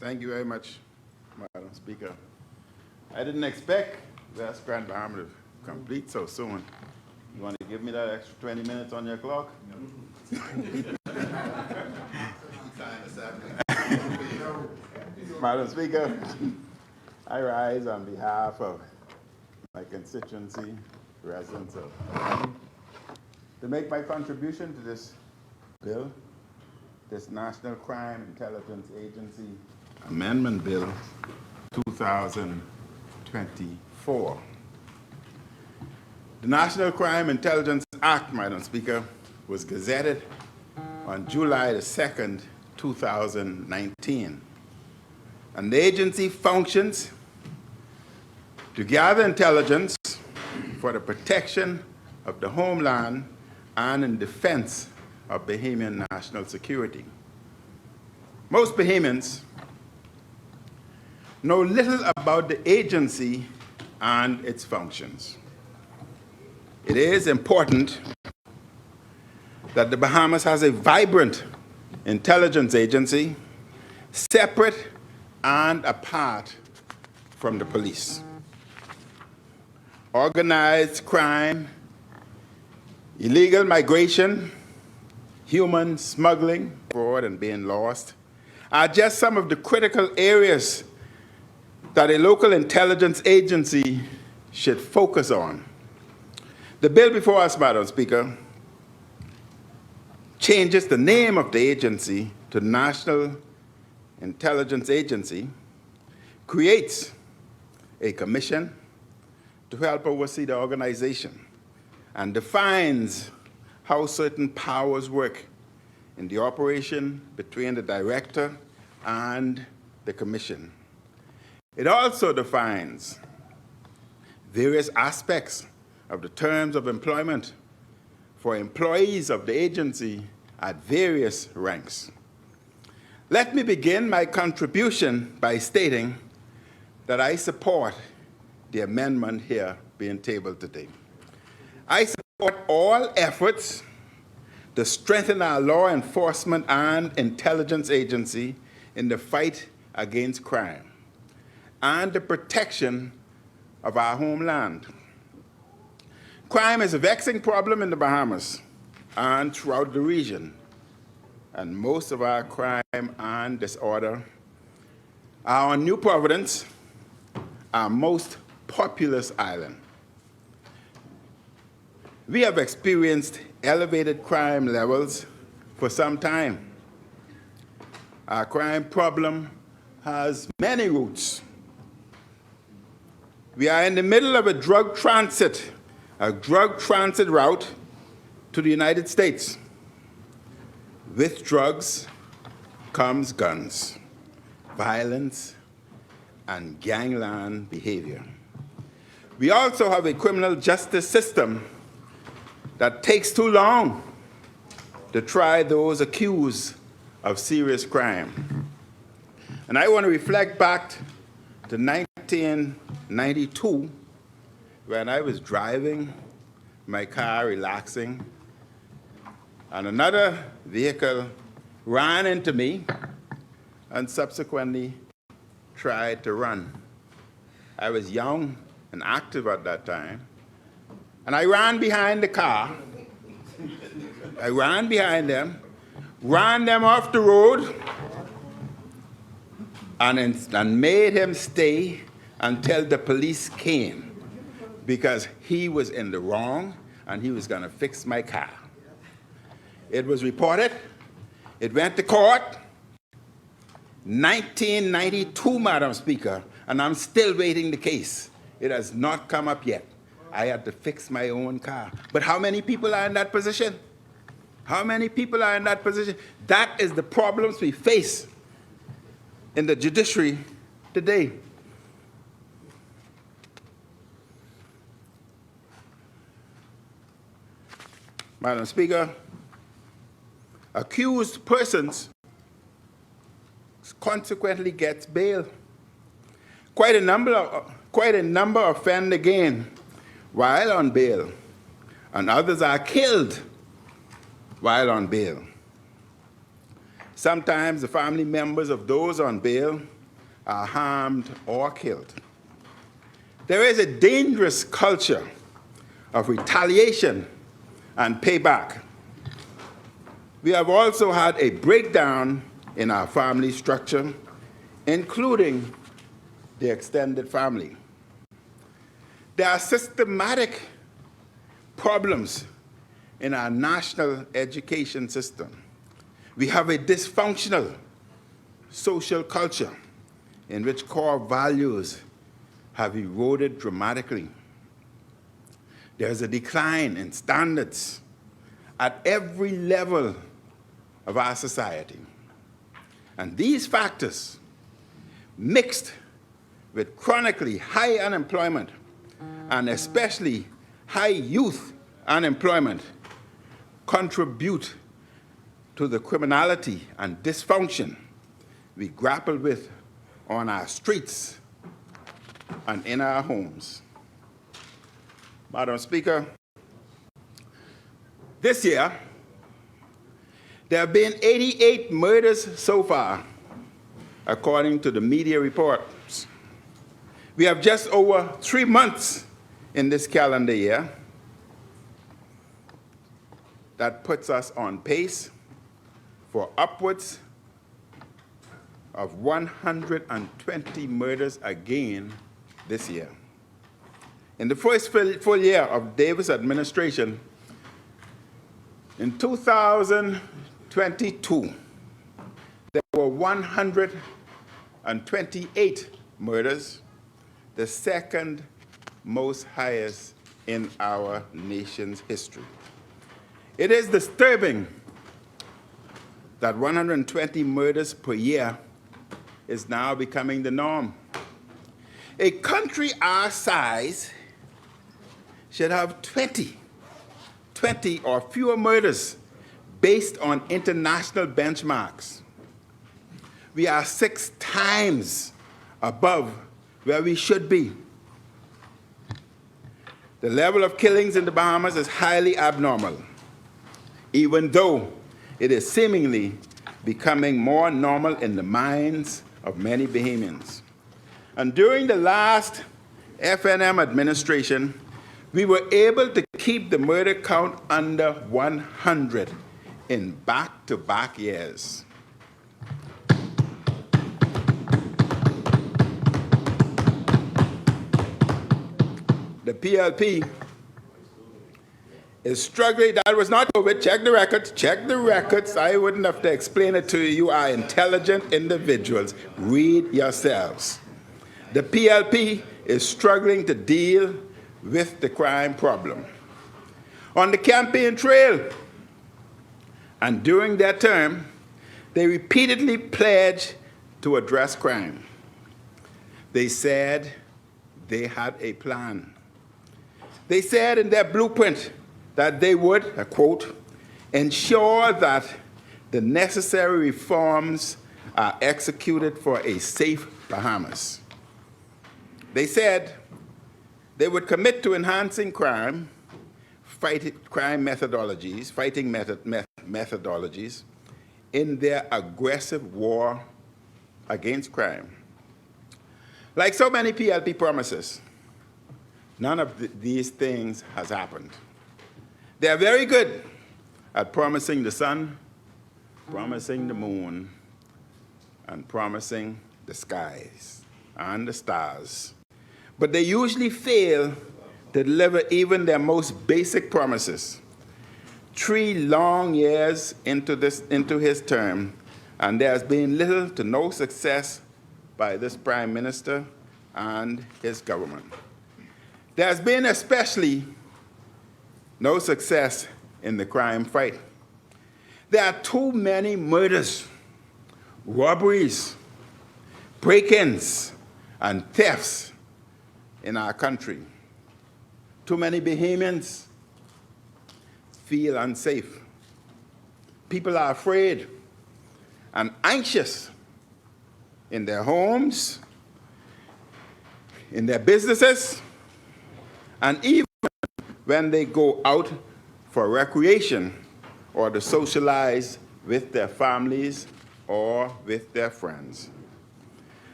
Thank you very much, Madam Speaker. I didn't expect West Grand Bahama to complete so soon. You want to give me that extra 20 minutes on your clock? Madam Speaker, I rise on behalf of my constituency, residents of to make my contribution to this bill, this National Crime Intelligence Agency Amendment Bill 2024. The National Crime Intelligence Act, Madam Speaker, was gazetted on July the 2nd, 2019. And the agency functions to gather intelligence for the protection of the homeland and in defense of Bahamian national security. Most Bahamians know little about the agency and its functions. It is important that the Bahamas has a vibrant intelligence agency, separate and apart from the police. Organized crime, illegal migration, human smuggling, fraud, and being lost are just some of the critical areas that a local intelligence agency should focus on. The bill before us, Madam Speaker, changes the name of the agency to National Intelligence Agency, creates a commission to help oversee the organization, and defines how certain powers work in the operation between the director and the commission. It also defines various aspects of the terms of employment for employees of the agency at various ranks. Let me begin my contribution by stating that I support the amendment here being tabled today. I support all efforts to strengthen our law enforcement and intelligence agency in the fight against crime and the protection of our homeland. Crime is a vexing problem in the Bahamas and throughout the region, and most of our crime and disorder are on New Providence, our most populous island. We have experienced elevated crime levels for some time. Our crime problem has many roots. We are in the middle of a drug transit route to the United States. With drugs comes guns, violence, and gangland behavior. We also have a criminal justice system that takes too long to try those accused of serious crime. And I want to reflect back to 1992, when I was driving my car, relaxing, and another vehicle ran into me and subsequently tried to run. I was young and active at that time, and I ran behind the car. I ran behind them, ran them off the road, and made him stay until the police came, because he was in the wrong and he was going to fix my car. It was reported, it went to court, 1992, Madam Speaker, and I'm still waiting the case. It has not come up yet. I had to fix my own car. But how many people are in that position? How many people are in that position? That is the problems we face in the judiciary today. Madam Speaker, accused persons consequently gets bail. Quite a number offend again while on bail, and others are killed while on bail. Sometimes the family members of those on bail are harmed or killed. There is a dangerous culture of retaliation and payback. We have also had a breakdown in our family structure, including the extended family. There are systematic problems in our national education system. We have a dysfunctional social culture in which core values have eroded dramatically. There's a decline in standards at every level of our society. And these factors, mixed with chronically high unemployment, and especially high youth unemployment, contribute to the criminality and dysfunction we grapple with on our streets and in our homes. Madam Speaker, this year, there have been 88 murders so far, according to the media reports. We have just over 3 months in this calendar year. That puts us on pace for upwards of 120 murders again this year. In the first full year of Davis' administration, in 2022, there were 128 murders, the second most highest in our nation's history. It is disturbing that 120 murders per year is now becoming the norm. A country our size should have 20 or fewer murders based on international benchmarks. We are 6 times above where we should be. The level of killings in the Bahamas is highly abnormal, even though it is seemingly becoming more normal in the minds of many Bahamians. And during the last FNM administration, we were able to keep the murder count under 100 in back-to-back years. The PLP is struggling. That was not COVID. Check the records. Check the records. I wouldn't have to explain it to you. You are intelligent individuals. Read yourselves. The PLP is struggling to deal with the crime problem. On the campaign trail and during their term, they repeatedly pledged to address crime. They said they had a plan. They said in their blueprint that they would, I quote, ensure that the necessary reforms are executed for a safe Bahamas. They said they would commit to enhancing fighting methodologies in their aggressive war against crime. Like so many PLP promises, none of these things has happened. They are very good at promising the sun, promising the moon, and promising the skies and the stars. But they usually fail to deliver even their most basic promises. 3 long years into his term, and there has been little to no success by this Prime Minister and his government. There has been especially no success in the crime fight. There are too many murders, robberies, break-ins, and thefts in our country. Too many Bahamians feel unsafe. People are afraid and anxious in their homes, in their businesses, and even when they go out for recreation or to socialize with their families or with their friends.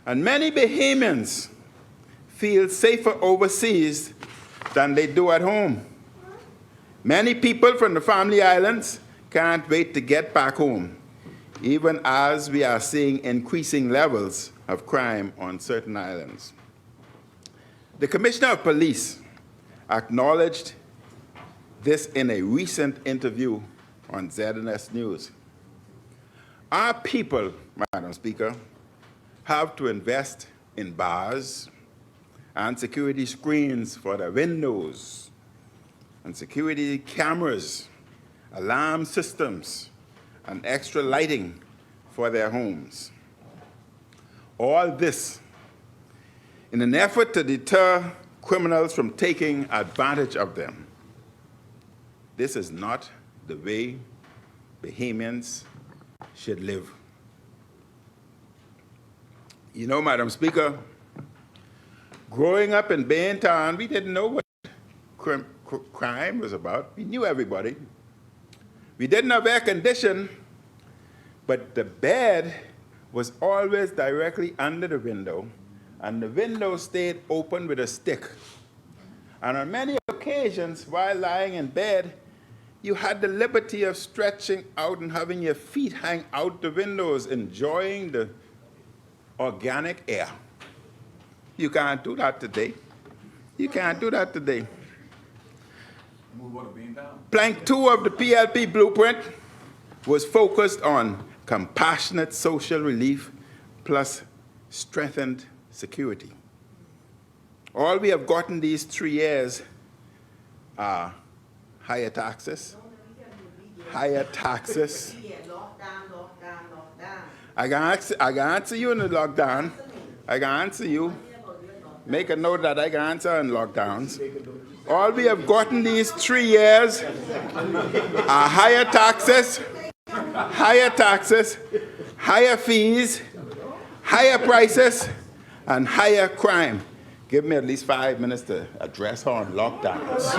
And many Bahamians feel safer overseas than they do at home. Many people from the Family Islands can't wait to get back home, even as we are seeing increasing levels of crime on certain islands. The Commissioner of Police acknowledged this in a recent interview on ZNS News. Our people, Madam Speaker, have to invest in bars and security screens for their windows, and security cameras, alarm systems, and extra lighting for their homes. All this in an effort to deter criminals from taking advantage of them. This is not the way Bahamians should live. You know, Madam Speaker, growing up in Baintown, we didn't know what crime was about. We knew everybody. We didn't have air conditioning, but the bed was always directly under the window, and the window stayed open with a stick. And on many occasions, while lying in bed, you had the liberty of stretching out and having your feet hang out the windows, enjoying the organic air. You can't do that today. You can't do that today. Plank 2 of the PLP blueprint was focused on compassionate social relief plus strengthened security. All we have gotten these 3 years are higher taxes. Higher taxes. I can answer you in the lockdown. I can answer you. Make a note that I can answer in lockdowns. All we have gotten these 3 years are higher taxes, higher fees, higher prices, and higher crime. Give me at least 5 minutes to address her on lockdowns.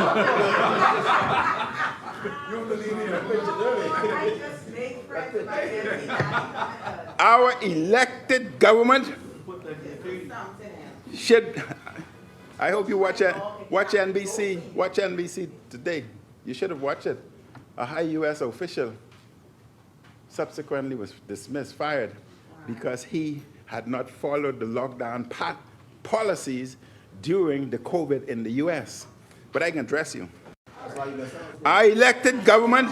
Our elected government should, I hope you watch NBC. Watch NBC today. You should have watched it. A high U.S. official subsequently was dismissed, fired, because he had not followed the lockdown policies during the COVID in the U.S. But I can address you. Our elected government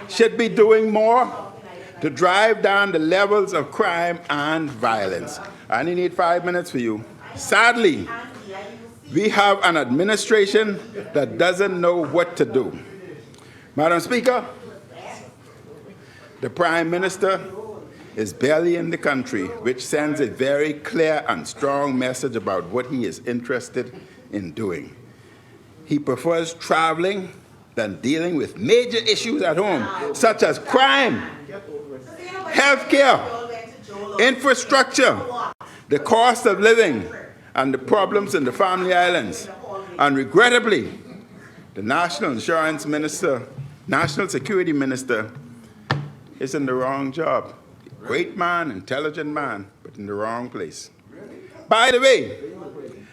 should be doing more to drive down the levels of crime and violence. I only need 5 minutes for you. Sadly, we have an administration that doesn't know what to do. Madam Speaker, the Prime Minister is barely in the country, which sends a very clear and strong message about what he is interested in doing. He prefers traveling than dealing with major issues at home, such as crime, healthcare, infrastructure, the cost of living, and the problems in the Family Islands. And regrettably, the National Insurance Minister, National Security Minister, is in the wrong job. Great man, intelligent man, but in the wrong place. By the way,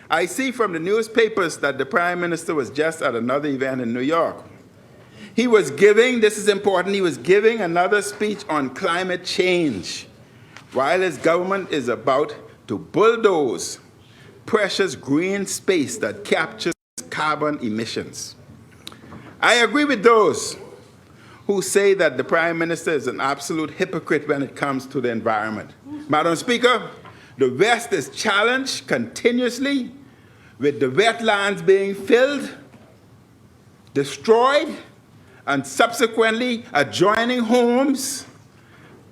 I see from the newspapers that the Prime Minister was just at another event in New York. He was giving, this is important, he was giving another speech on climate change, while his government is about to bulldoze precious green space that captures carbon emissions. I agree with those who say that the Prime Minister is an absolute hypocrite when it comes to the environment. Madam Speaker, the West is challenged continuously with the wetlands being filled, destroyed, and subsequently adjoining homes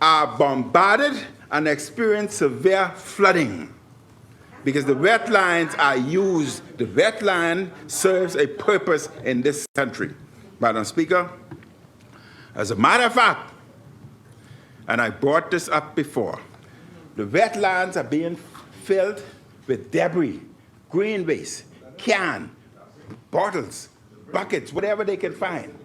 are bombarded and experience severe flooding because the wetlands are used, the wetland serves a purpose in this country. Madam Speaker, as a matter of fact, and I brought this up before, the wetlands are being filled with debris, green waste, cans, bottles, buckets, whatever they can find.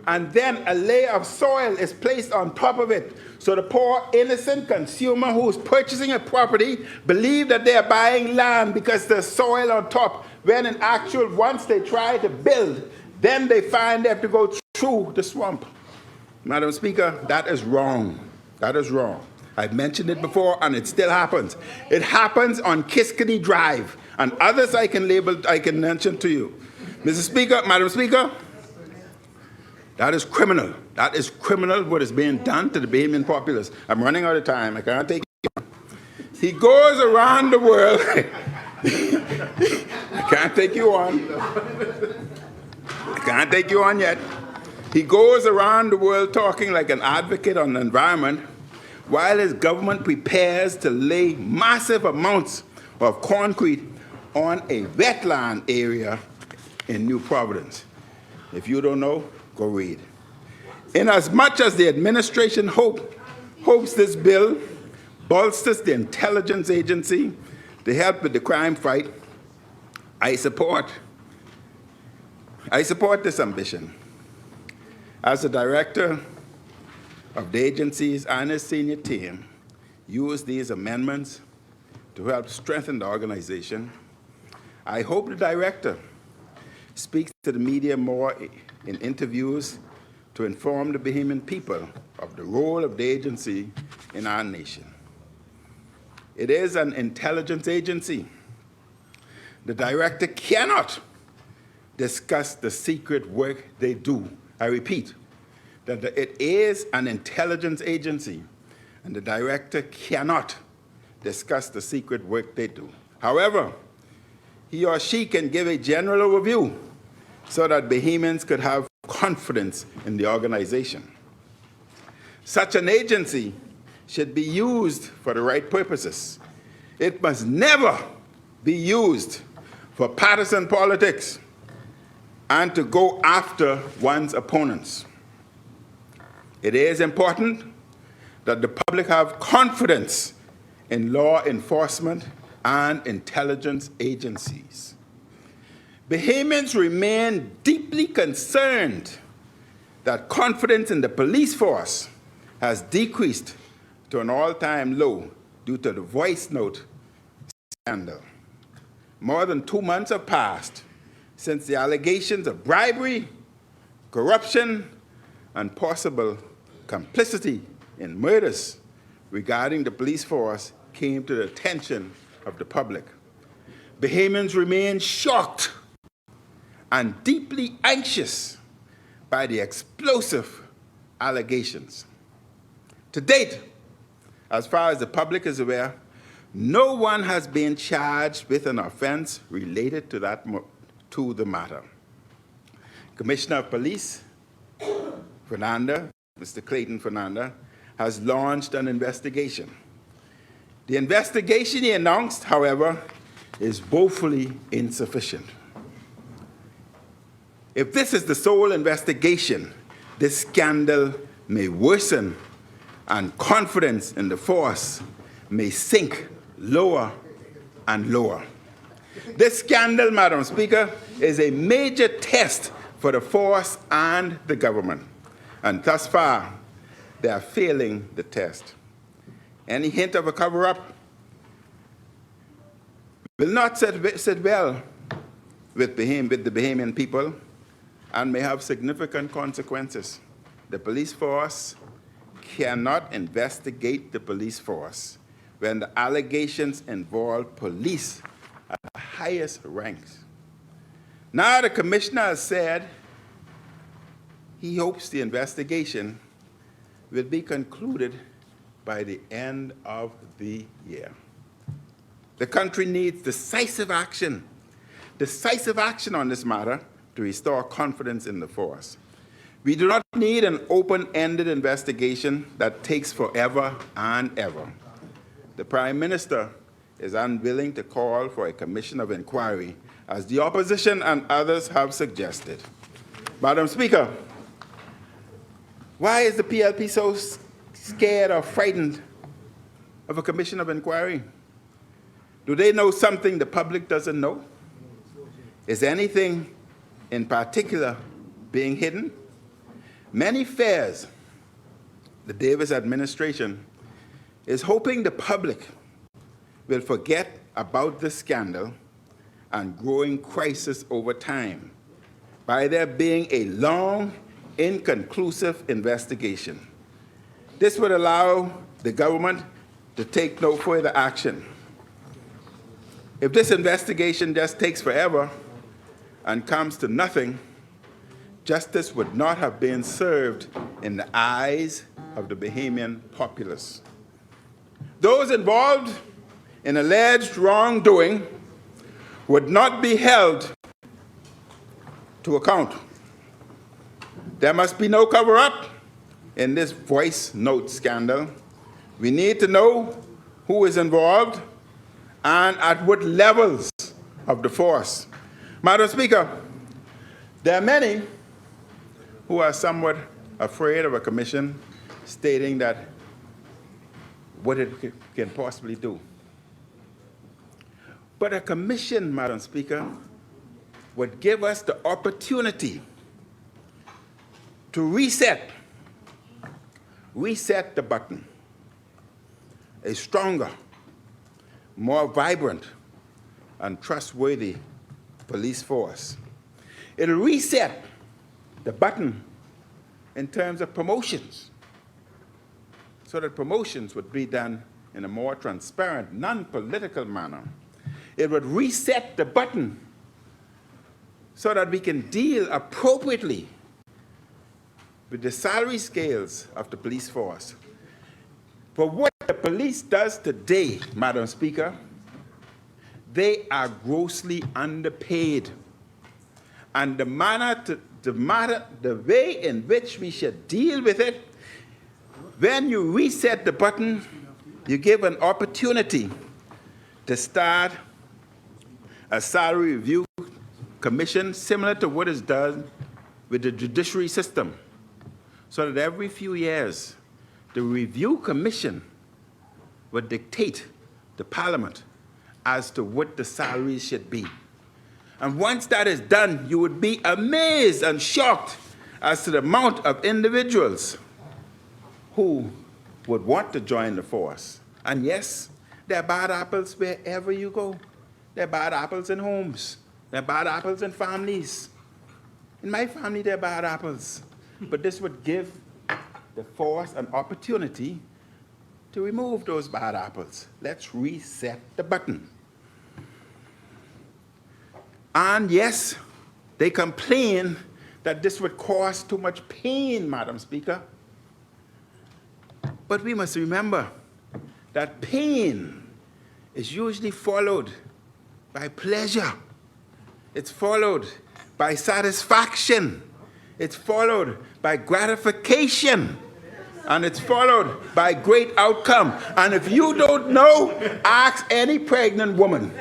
and then a layer of soil is placed on top of it. So the poor, innocent consumer who's purchasing a property believe that they are buying land because there's soil on top, when in actual, once they try to build, then they find they have to go through the swamp. Madam Speaker, that is wrong. That is wrong. I've mentioned it before, and it still happens. It happens on Kiskadee Drive, and others I can mention to you. Mr. Speaker, Madam Speaker, that is criminal. That is criminal what is being done to the Bahamian populace. I'm running out of time. I can't take it on. He goes around the world. I can't take you on. I can't take you on yet. He goes around the world talking like an advocate on the environment, while his government prepares to lay massive amounts of concrete on a wetland area in New Providence. If you don't know, go read. Inasmuch as the administration hopes this bill bolsters the intelligence agency to help with the crime fight, I support this ambition. As the director of the agencies and his senior team use these amendments to help strengthen the organization, I hope the director speaks to the media more in interviews to inform the Bahamian people of the role of the agency in our nation. It is an intelligence agency. The director cannot discuss the secret work they do. I repeat, that it is an intelligence agency, and the director cannot discuss the secret work they do. However, he or she can give a general overview so that Bahamians could have confidence in the organization. Such an agency should be used for the right purposes. It must never be used for partisan politics and to go after one's opponents. It is important that the public have confidence in law enforcement and intelligence agencies. Bahamians remain deeply concerned that confidence in the police force has decreased to an all-time low due to the voice note scandal. More than 2 months have passed since the allegations of bribery, corruption, and possible complicity in murders regarding the police force came to the attention of the public. Bahamians remain shocked and deeply anxious by the explosive allegations. To date, as far as the public is aware, no one has been charged with an offense related to the matter. Commissioner of Police Fernanda, Mr. Clayton Fernanda, has launched an investigation. The investigation he announced, however, is woefully insufficient. If this is the sole investigation, this scandal may worsen and confidence in the force may sink lower and lower. This scandal, Madam Speaker, is a major test for the force and the government. And thus far, they are failing the test. Any hint of a cover-up will not sit well with the Bahamian people and may have significant consequences. The police force cannot investigate the police force when the allegations involve police at the highest ranks. Now the commissioner has said he hopes the investigation will be concluded by the end of the year. The country needs decisive action on this matter to restore confidence in the force. We do not need an open-ended investigation that takes forever and ever. The Prime Minister is unwilling to call for a commission of inquiry, as the opposition and others have suggested. Madam Speaker, why is the PLP so scared or frightened of a commission of inquiry? Do they know something the public doesn't know? Is anything in particular being hidden? Many fears the Davis administration is hoping the public will forget about the scandal and growing crisis over time by there being a long, inconclusive investigation. This would allow the government to take no further action. If this investigation just takes forever and comes to nothing, justice would not have been served in the eyes of the Bahamian populace. Those involved in alleged wrongdoing would not be held to account. There must be no cover-up in this voice note scandal. We need to know who is involved and at what levels of the force. Madam Speaker, there are many who are somewhat afraid of a commission stating that what it can possibly do. But a commission, Madam Speaker, would give us the opportunity to reset the button. A stronger, more vibrant, and trustworthy police force. It'll reset the button in terms of promotions, so that promotions would be done in a more transparent, non-political manner. It would reset the button so that we can deal appropriately with the salary scales of the police force. For what the police does today, Madam Speaker, they are grossly underpaid. And the way in which we should deal with it, when you reset the button, you give an opportunity to start a salary review commission similar to what is done with the judiciary system, so that every few years, the review commission would dictate to Parliament as to what the salaries should be. And once that is done, you would be amazed and shocked as to the amount of individuals who would want to join the force. And yes, there are bad apples wherever you go. There are bad apples in homes. There are bad apples in families. In my family, there are bad apples. But this would give the force an opportunity to remove those bad apples. Let's reset the button. And yes, they complain that this would cause too much pain, Madam Speaker. But we must remember that pain is usually followed by pleasure. It's followed by satisfaction. It's followed by gratification. And it's followed by great outcome. And if you don't know, ask any pregnant woman.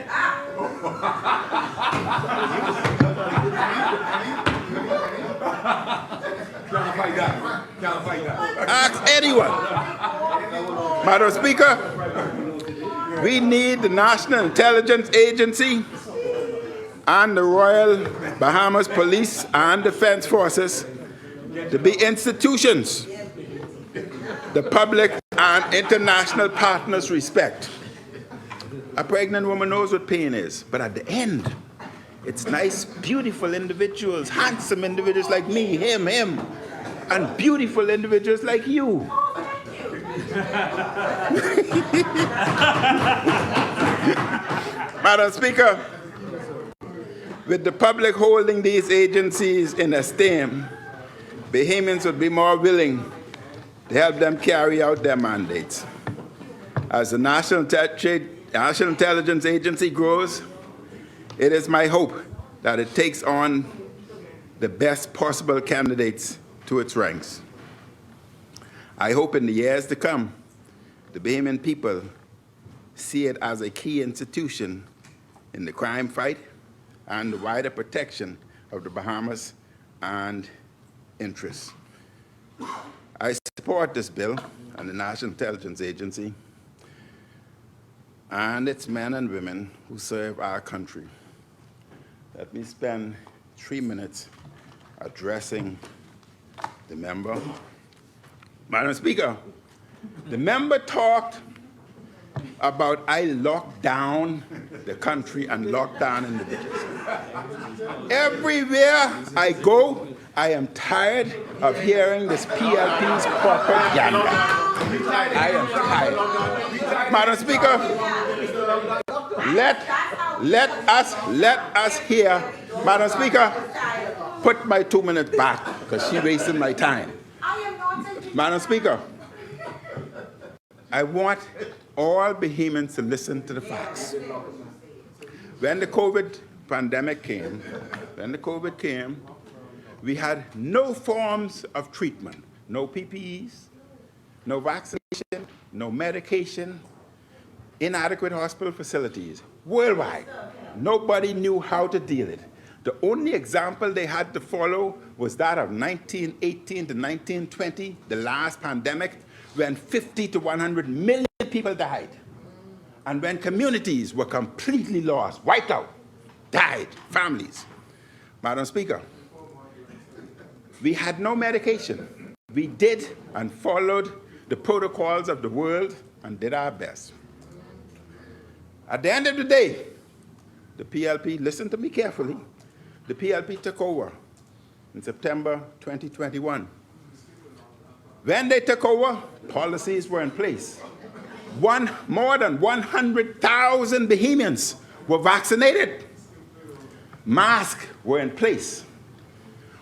Ask anyone. Madam Speaker, we need the National Intelligence Agency and the Royal Bahamas Police and Defense Forces to be institutions the public and international partners respect. A pregnant woman knows what pain is, but at the end, it's nice, beautiful individuals, handsome individuals like me, him, and beautiful individuals like you. Madam Speaker, with the public holding these agencies in esteem, Bahamians would be more willing to help them carry out their mandates. As the National Intelligence Agency grows, it is my hope that it takes on the best possible candidates to its ranks. I hope in the years to come, the Bahamian people see it as a key institution in the crime fight and the wider protection of the Bahamas and interests. I support this bill and the National Intelligence Agency and its men and women who serve our country. Let me spend 3 minutes addressing the member. Madam Speaker, the member talked about I locked down the country and locked down individuals. Everywhere I go, I am tired of hearing this PLP's propaganda. I am tired. Madam Speaker, let us hear. Madam Speaker, put my 2 minutes back because she's wasting my time. Madam Speaker, I want all Bahamians to listen to the facts. When the COVID pandemic came, we had no forms of treatment, no PPEs, no vaccination, no medication, inadequate hospital facilities worldwide. Nobody knew how to deal with it. The only example they had to follow was that of 1918 to 1920, the last pandemic, when 50 to 100 million people died. And when communities were completely lost, wiped out, died, families. Madam Speaker, we had no medication. We did and followed the protocols of the world and did our best. At the end of the day, the PLP, listen to me carefully, the PLP took over in September 2021. When they took over, policies were in place. More than 100,000 Bahamians were vaccinated. Masks were in place.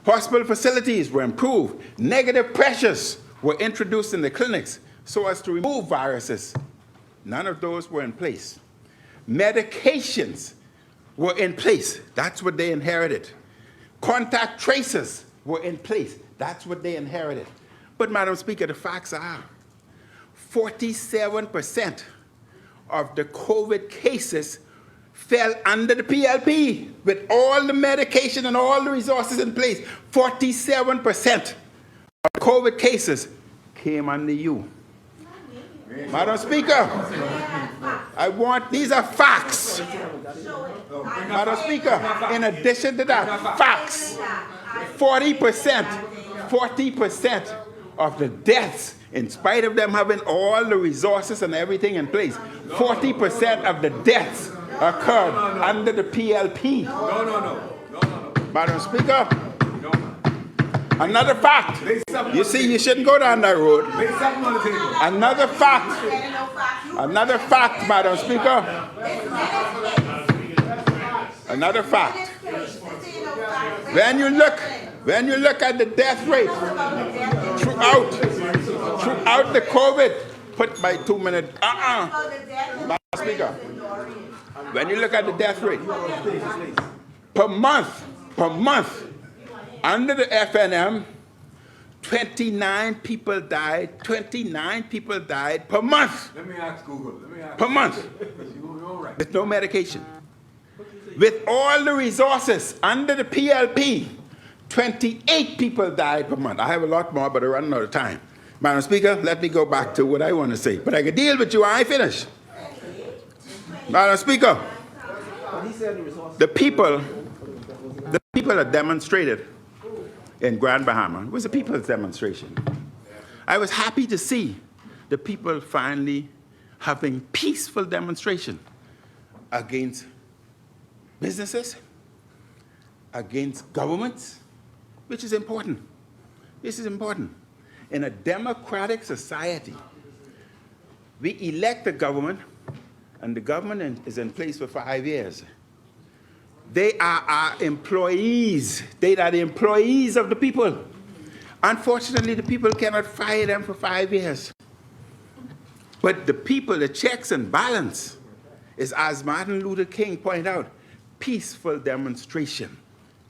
Hospital facilities were improved. Negative pressures were introduced in the clinics so as to remove viruses. None of those were in place. Medications were in place. That's what they inherited. Contact tracers were in place. That's what they inherited. But, Madam Speaker, the facts are 47% of the COVID cases fell under the PLP with all the medication and all the resources in place. 47% of the COVID cases came under you. Madam Speaker, these are facts. Madam Speaker, in addition to that, facts. 40% of the deaths, in spite of them having all the resources and everything in place, 40% of the deaths occurred under the PLP. No. Madam Speaker, another fact. You see, you shouldn't go down that road. Another fact, Madam Speaker. Another fact. When you look at the death rate throughout the COVID, put my 2 minutes. Madam Speaker. When you look at the death rate per month, under the FNM, 29 people died per month. Let me ask Google. Per month. With no medication. With all the resources under the PLP, 28 people died per month. I have a lot more, but I'm running out of time. Madam Speaker, let me go back to what I want to say. But I can deal with you. I finish. Madam Speaker, the people that demonstrated in Grand Bahama, it was a people's demonstration. I was happy to see the people finally having peaceful demonstration against businesses, against governments, which is important. This is important. In a democratic society, we elect a government, and the government is in place for 5 years. They are our employees. They are the employees of the people. Unfortunately, the people cannot fire them for 5 years. But the people, the checks and balance, is, as Martin Luther King pointed out, peaceful demonstration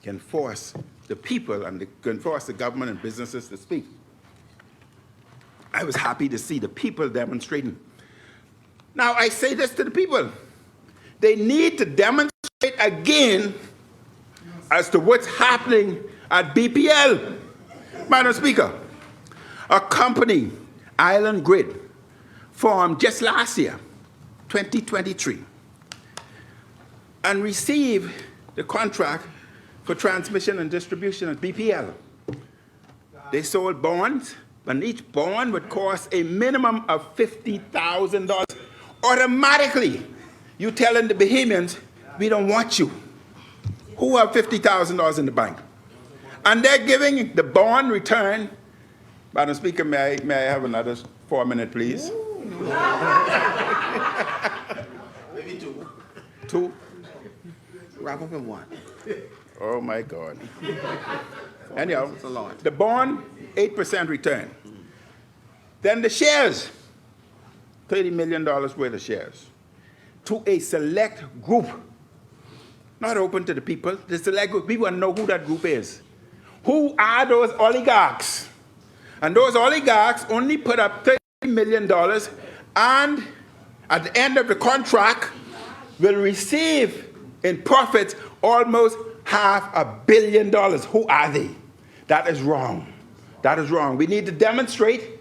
can force the people and can force the government and businesses to speak. I was happy to see the people demonstrating. Now, I say this to the people. They need to demonstrate again as to what's happening at BPL. Madam Speaker, a company, Island Grid, formed just last year, 2023, and received the contract for transmission and distribution at BPL. They sold bonds, and each bond would cost a minimum of $50,000. Automatically, you telling the Bahamians, we don't want you. Who have $50,000 in the bank? And they're giving the bond return. Madam Speaker, may I have another 4 minutes, please? Maybe two. Two? Wrap up in one. Oh, my God. Anyhow, It's a lot. the bond, 8% return. Then the shares, $30 million worth of shares, to a select group. Not open to the people. The select group, we want to know who that group is. Who are those oligarchs? And those oligarchs only put up $30 million, and at the end of the contract will receive in profits almost $500 million. Who are they? That is wrong. That is wrong. We need to demonstrate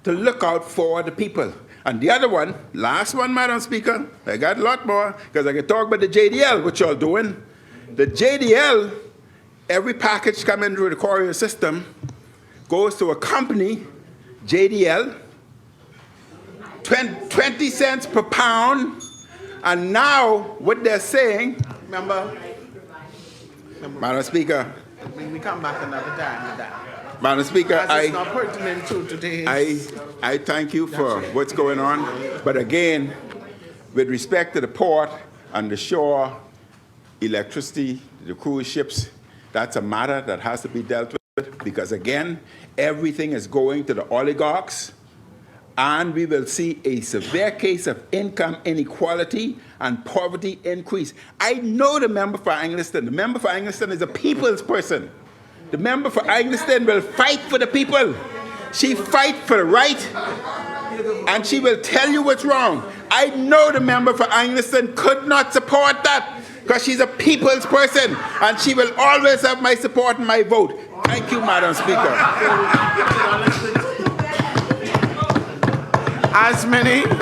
to look out for the people. And the other one, last one, Madam Speaker, I got a lot more, because I can talk about the JDL, what y'all doing. The JDL, every package coming through the courier system goes to a company, JDL, 20 cents per pound, and now what they're saying, Remember, Madam Speaker, we come back another time with that. Madam Speaker, It's not pertinent to today. I thank you for what's going on, but again, with respect to the port and the shore, electricity, the cruise ships, that's a matter that has to be dealt with, because again, everything is going to the oligarchs, and we will see a severe case of income inequality and poverty increase. I know the member for Angliston. The member for Angliston is a people's person. The member for Angliston will fight for the people. She fight for the right, and she will tell you what's wrong. I know the member for Angliston could not support that, because she's a people's person, and she will always have my support and my vote. Thank you, Madam Speaker. As many